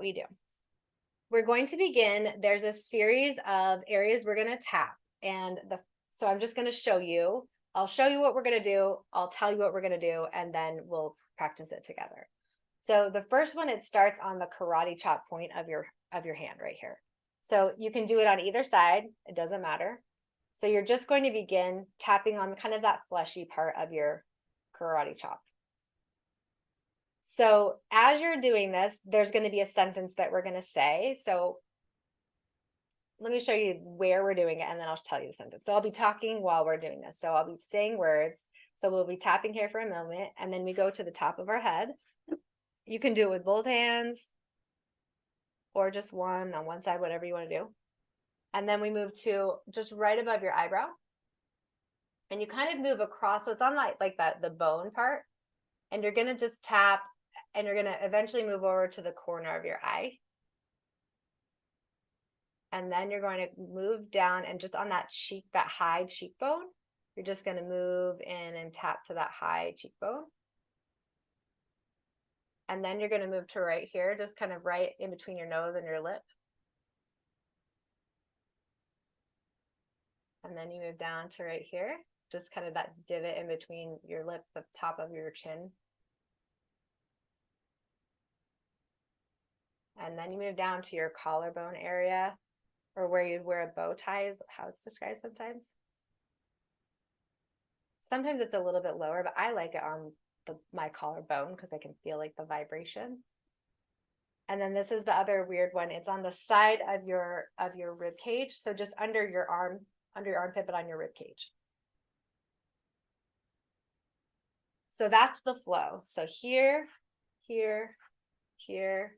we do. We're going to begin. There's a series of areas we're going to tap. And so I'm just going to show you. I'll show you what we're going to do. I'll tell you what we're going to do, and then we'll practice it together. So the first one, it starts on the karate chop point of your hand right here. So you can do it on either side. It doesn't matter. So you're just going to begin tapping on kind of that fleshy part of your karate chop. So as you're doing this, there's going to be a sentence that we're going to say. So let me show you where we're doing it, and then I'll tell you the sentence. So I'll be talking while we're doing this. So I'll be saying words. So we'll be tapping here for a moment, and then we go to the top of our head. You can do it with both hands or just one on one side, whatever you want to do. And then we move to just right above your eyebrow. And you kind of move across. So it's on like that, the bone part. And you're going to just tap, and you're going to eventually move over to the corner of your eye. And then you're going to move down, and just on that cheek, that high cheekbone, you're just going to move in and tap to that high cheekbone. And then you're going to move to right here, just kind of right in between your nose and your lip. And then you move down to right here, just kind of that divot in between your lip, the top of your chin. And then you move down to your collarbone area, or where you'd wear a bow tie is how it's described sometimes. Sometimes it's a little bit lower, but I like it on my collarbone because I can feel like the vibration. And then this is the other weird one. It's on the side of your rib cage. So just under your armpit, but on your rib cage. So that's the flow. So here, here, here,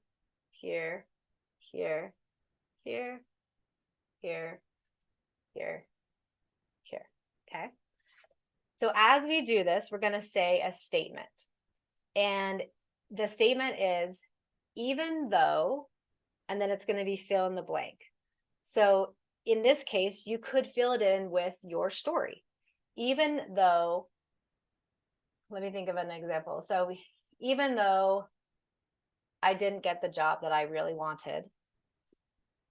here, here, here, here, here, here. Okay. So as we do this, we're going to say a statement. And the statement is, even though, and then it's going to be fill in the blank. So in this case, you could fill it in with your story. Even though, let me think of an example. So even though I didn't get the job that I really wanted,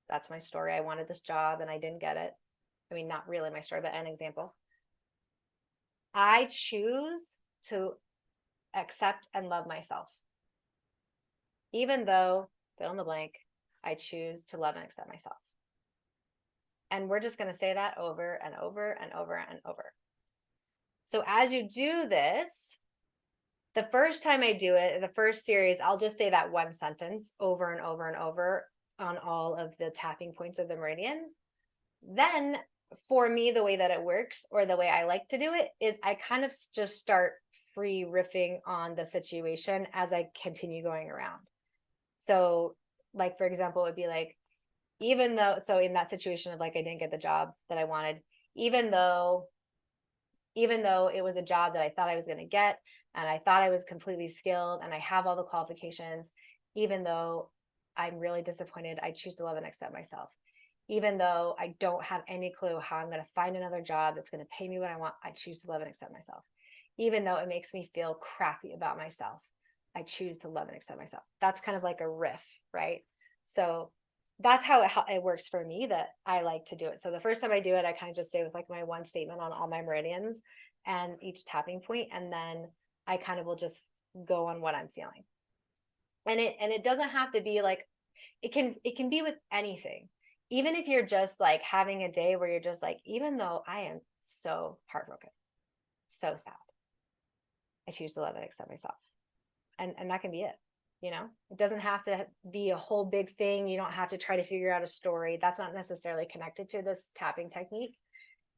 that's my story. I wanted this job and I didn't get it. I mean, not really my story, but an example. I choose to accept and love myself. Even though, fill in the blank, I choose to love and accept myself. And we're just going to say that over and over and over and over. So as you do this, the first time I do it, the first series, I'll just say that one sentence over and over and over on all of the tapping points of the meridians. Then for me, the way that it works, or the way I like to do it, is I kind of just start free riffing on the situation as I continue going around. So like, for example, it would be like, even though, so in that situation of like, I didn't get the job that I wanted, even though it was a job that I thought I was going to get, and I thought I was completely skilled and I have all the qualifications, even though I'm really disappointed, I choose to love and accept myself. Even though I don't have any clue how I'm going to find another job that's going to pay me what I want, I choose to love and accept myself. Even though it makes me feel crappy about myself, I choose to love and accept myself. That's kind of like a riff, right? So that's how it works for me, that I like to do it. So the first time I do it, I kind of just stay with like my one statement on all my meridians and each tapping point, and then I kind of will just go on what I'm feeling. And it doesn't have to be like, it can be with anything. Even if you're just like having a day where you're just like, even though I am so heartbroken, so sad, I choose to love and accept myself. And that can be it. You know, it doesn't have to be a whole big thing. You don't have to try to figure out a story. That's not necessarily connected to this tapping technique.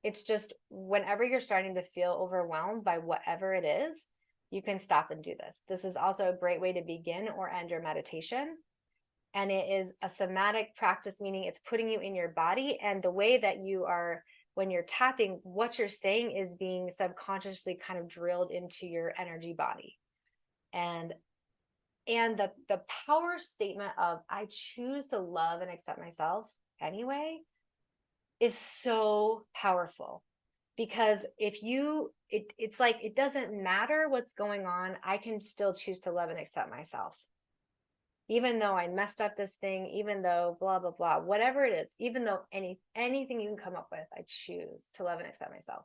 It's just whenever you're starting to feel overwhelmed by whatever it is, you can stop and do this. This is also a great way to begin or end your meditation. And it is a somatic practice, meaning it's putting you in your body. And the way that you are, when you're tapping, what you're saying is being subconsciously kind of drilled into your energy body. And the power statement of I choose to love and accept myself anyway is so powerful, because if you, it's like, it doesn't matter what's going on, I can still choose to love and accept myself. Even though I messed up this thing, even though blah, blah, blah, whatever it is, even though anything you can come up with, I choose to love and accept myself.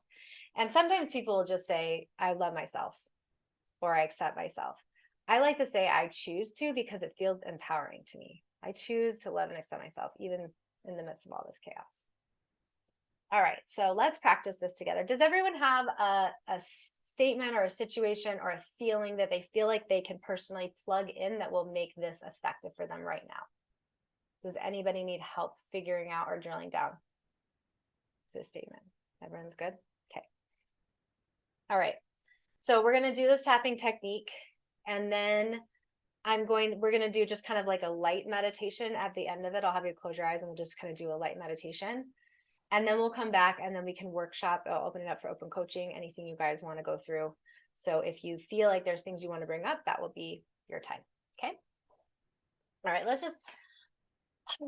And sometimes people will just say, I love myself or I accept myself. I like to say I choose to because it feels empowering to me. I choose to love and accept myself, even in the midst of all this chaos. All right, so let's practice this together. Does everyone have a statement or a situation or a feeling that they feel like they can personally plug in that will make this effective for them right now? Does anybody need help figuring out or drilling down this statement? Everyone's good? Okay. All right, so we're going to do this tapping technique, and then we're going to do just kind of like a light meditation at the end of it. I'll have you close your eyes and we'll just kind of do a light meditation. And then we'll come back and then we can workshop. I'll open it up for open coaching, anything you guys want to go through. So if you feel like there's things you want to bring up, that will be your time. Okay. All right, let's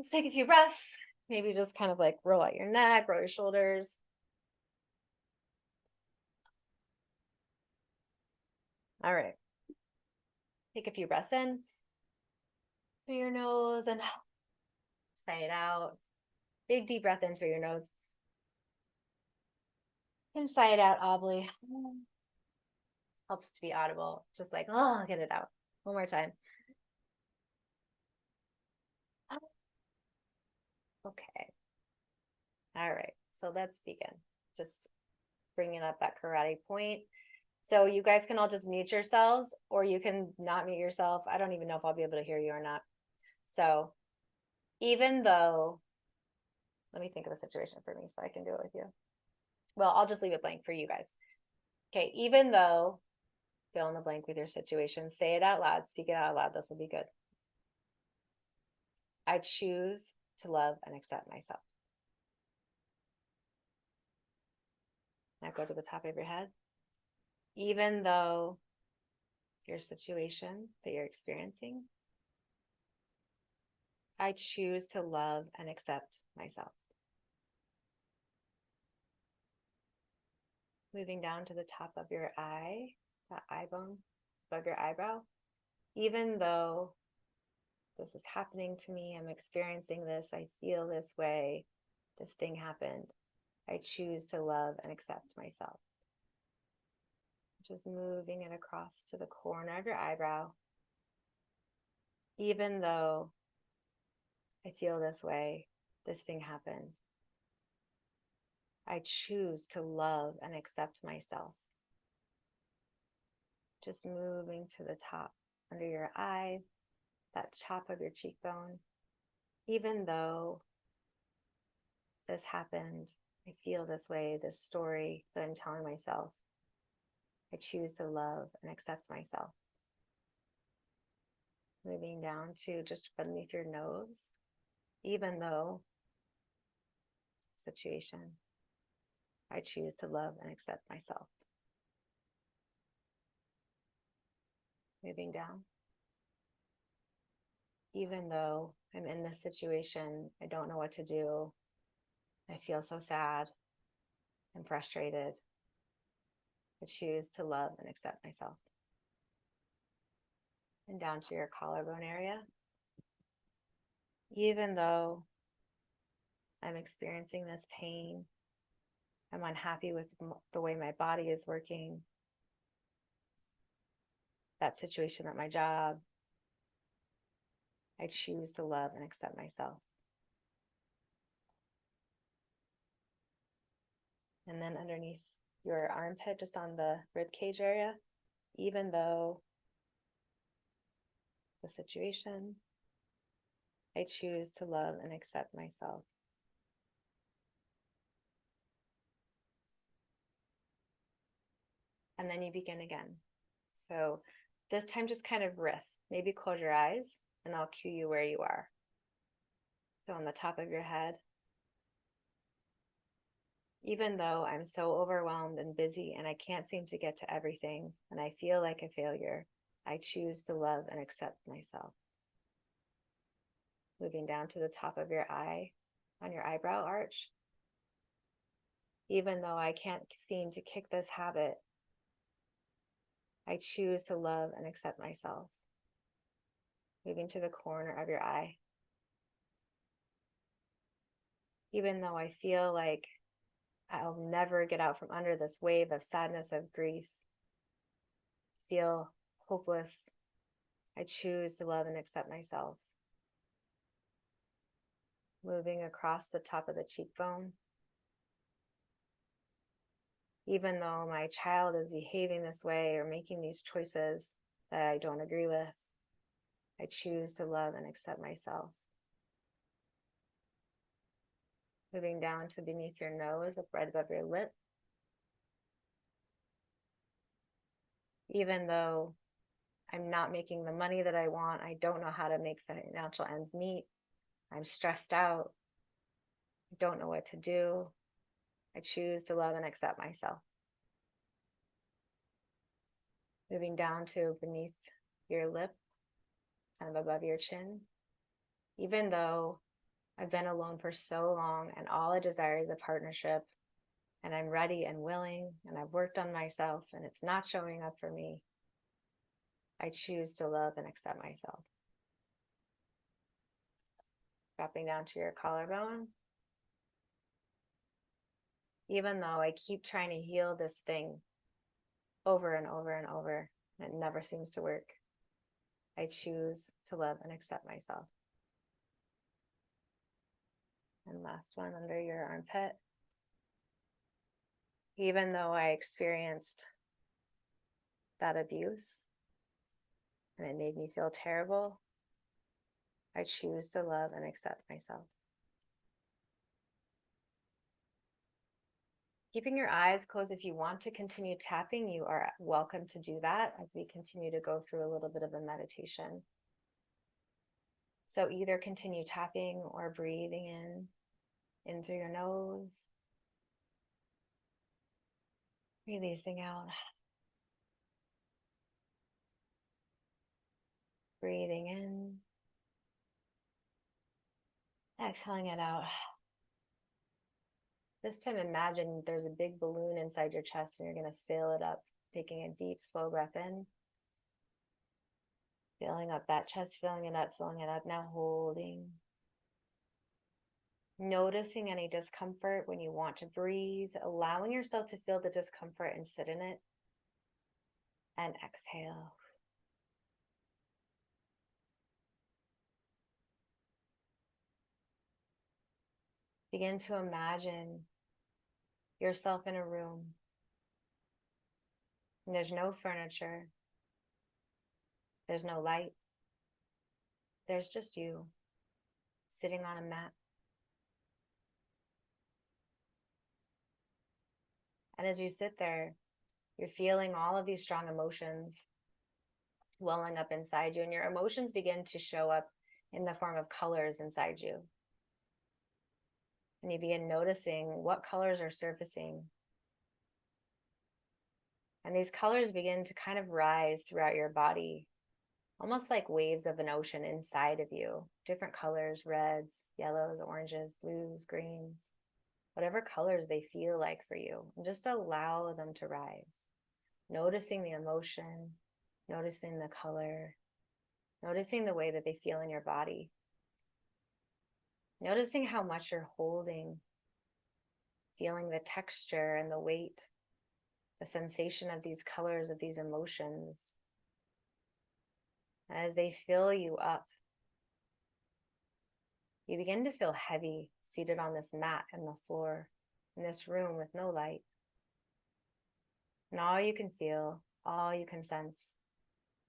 take a few breaths. Maybe just kind of like roll out your neck, roll your shoulders. All right. Take a few breaths in through your nose and sigh it out. Big deep breath in through your nose. And sigh it out audibly. Helps to be audible. Just like, oh, get it out. One more time. Okay. All right. So let's begin. Just bringing up that karate point. So you guys can all just mute yourselves, or you can not mute yourself. I don't even know if I'll be able to hear you or not. So even though, let me think of a situation for me so I can do it with you. Well, I'll just leave it blank for you guys. Okay. Even though, fill in the blank with your situation, say it out loud, speak it out loud. This will be good. I choose to love and accept myself. Now go to the top of your head. Even though your situation that you're experiencing, I choose to love and accept myself. Moving down to the top of your eye, that eye bone above your eyebrow. Even though this is happening to me, I'm experiencing this, I feel this way, this thing happened, I choose to love and accept myself. Just moving it across to the corner of your eyebrow. Even though I feel this way, this thing happened, I choose to love and accept myself. Just moving to the top under your eye, that top of your cheekbone. Even though this happened, I feel this way, this story that I'm telling myself, I choose to love and accept myself. Moving down to just beneath your nose, even though situation, I choose to love and accept myself. Moving down. Even though I'm in this situation, I don't know what to do. I feel so sad. I'm frustrated. I choose to love and accept myself. And down to your collarbone area. Even though I'm experiencing this pain, I'm unhappy with the way my body is working, that situation at my job, I choose to love and accept myself. And then underneath your armpit, just on the rib cage area, even though the situation, I choose to love and accept myself. And then you begin again. So this time just kind of riff. Maybe close your eyes and I'll cue you where you are. So on the top of your head, even though I'm so overwhelmed and busy and I can't seem to get to everything and I feel like a failure, I choose to love and accept myself. Moving down to the top of your eye, on your eyebrow arch. Even though I can't seem to kick this habit, I choose to love and accept myself. moving to the corner of your eye. Even though I feel like I'll never get out from under this wave of sadness, of grief, feel hopeless, I choose to love and accept myself. Moving across the top of the cheekbone. Even though my child is behaving this way or making these choices that I don't agree with, I choose to love and accept myself. Moving down to beneath your nose, up right above your lip. Even though I'm not making the money that I want, I don't know how to make financial ends meet, I'm stressed out, I don't know what to do, I choose to love and accept myself. Moving down to beneath your lip, kind of above your chin. Even though I've been alone for so long and all I desire is a partnership, and I'm ready and willing, and I've worked on myself and it's not showing up for me, I choose to love and accept myself. Dropping down to your collarbone. Even though I keep trying to heal this thing over and over and over, and it never seems to work, I choose to love and accept myself. And last one, under your armpit. Even though I experienced that abuse and it made me feel terrible, I choose to love and accept myself. Keeping your eyes closed, if you want to continue tapping, you are welcome to do that as we continue to go through a little bit of a meditation. So either continue tapping or breathing in through your nose, releasing out, breathing in, exhaling it out. This time imagine there's a big balloon inside your chest and you're going to fill it up, taking a deep, slow breath in. Filling up that chest, filling it up, now holding. Noticing any discomfort when you want to breathe, allowing yourself to feel the discomfort and sit in it. And exhale. Begin to imagine yourself in a room. And there's no furniture. There's no light. There's just you sitting on a mat. And as you sit there, you're feeling all of these strong emotions welling up inside you, and your emotions begin to show up in the form of colors inside you. And you begin noticing what colors are surfacing. And these colors begin to kind of rise throughout your body, almost like waves of an ocean inside of you. Different colors, reds, yellows, oranges, blues, greens, whatever colors they feel like for you. And just allow them to rise. Noticing the emotion, noticing the color, noticing the way that they feel in your body. Noticing how much you're holding, feeling the texture and the weight, the sensation of these colors, of these emotions. As they fill you up, you begin to feel heavy, seated on this mat on the floor, in this room with no light. And all you can feel, all you can sense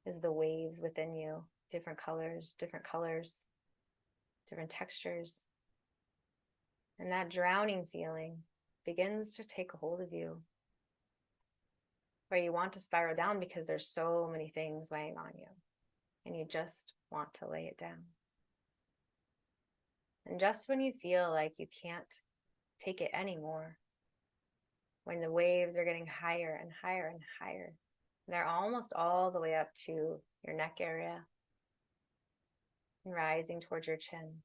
is the waves within you, different colors, different textures. And that drowning feeling begins to take a hold of you, where you want to spiral down because there's so many things weighing on you, and you just want to lay it down. And just when you feel like you can't take it anymore, when the waves are getting higher and higher and higher, they're almost all the way up to your neck area and rising towards your chin.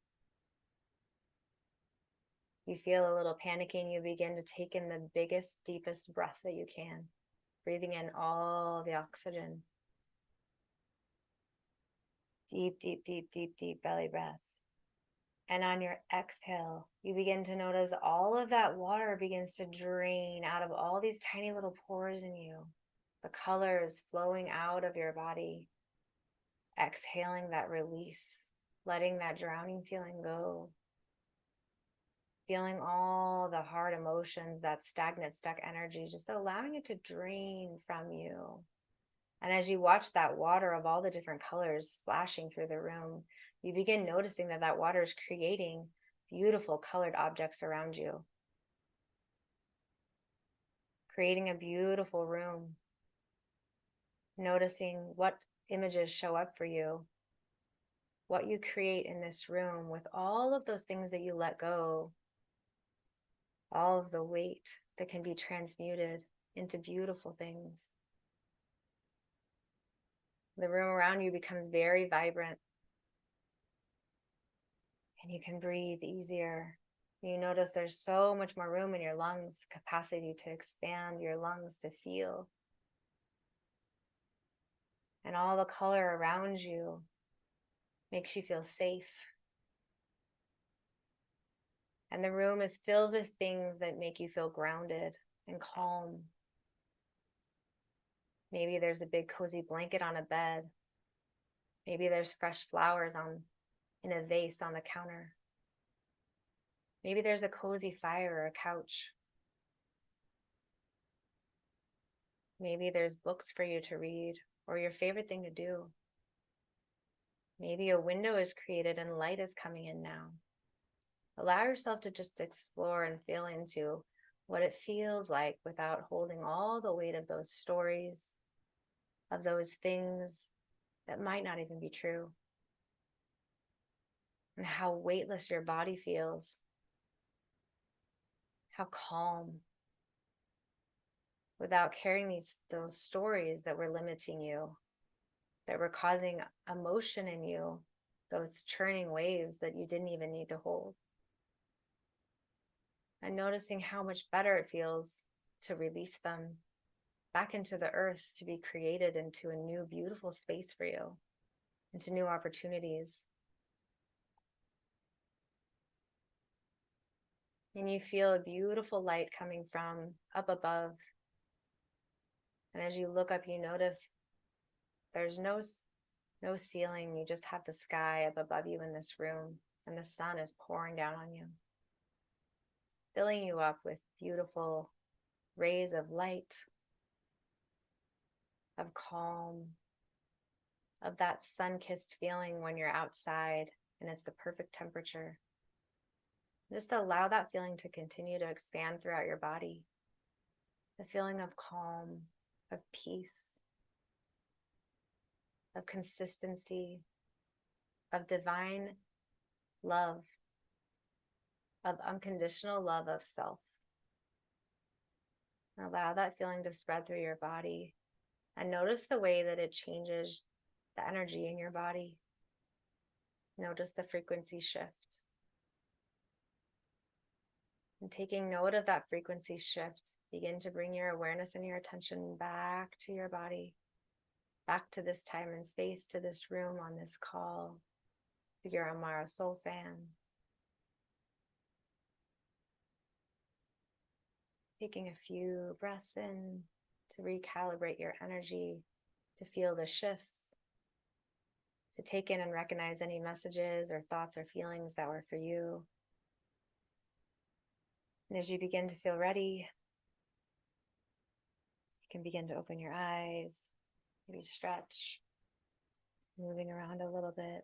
You feel a little panicking, you begin to take in the biggest, deepest breath that you can, breathing in all the oxygen. Deep, deep, deep, deep, deep belly breath. And on your exhale, you begin to notice all of that water begins to drain out of all these tiny little pores in you. The colors flowing out of your body. Exhaling that release, letting that drowning feeling go. Feeling all the hard emotions, that stagnant, stuck energy, just allowing it to drain from you. And as you watch that water of all the different colors splashing through the room, you begin noticing that that water is creating beautiful colored objects around you. Creating a beautiful room. Noticing what images show up for you. What you create in this room with all of those things that you let go. All of the weight that can be transmuted into beautiful things. The room around you becomes very vibrant. And you can breathe easier. You notice there's so much more room in your lungs, capacity to expand your lungs to feel. And all the color around you makes you feel safe. And the room is filled with things that make you feel grounded and calm. Maybe there's a big cozy blanket on a bed. Maybe there's fresh flowers in a vase on the counter. Maybe there's a cozy fire or a couch. Maybe there's books for you to read or your favorite thing to do. Maybe a window is created and light is coming in now. Allow yourself to just explore and feel into what it feels like without holding all the weight of those stories, of those things that might not even be true. And how weightless your body feels. How calm. Without carrying those stories that were limiting you, that were causing emotion in you, those churning waves that you didn't even need to hold. And noticing how much better it feels to release them back into the earth, to be created into a new, beautiful space for you, into new opportunities. And you feel a beautiful light coming from up above. And as you look up, you notice there's no ceiling. You just have the sky up above you in this room, and the sun is pouring down on you, filling you up with beautiful rays of light, of calm, of that sun-kissed feeling when you're outside and it's the perfect temperature. Just allow that feeling to continue to expand throughout your body. The feeling of calm, of peace, of consistency, of divine love, of unconditional love of self. And allow that feeling to spread through your body, and notice the way that it changes the energy in your body. Notice the frequency shift. And taking note of that frequency shift, begin to bring your awareness and your attention back to your body, back to this time and space, to this room on this call, to your AMARA soul fan. Taking a few breaths in to recalibrate your energy, to feel the shifts, to take in and recognize any messages or thoughts or feelings that were for you. And as you begin to feel ready, you can begin to open your eyes, maybe stretch, moving around a little bit.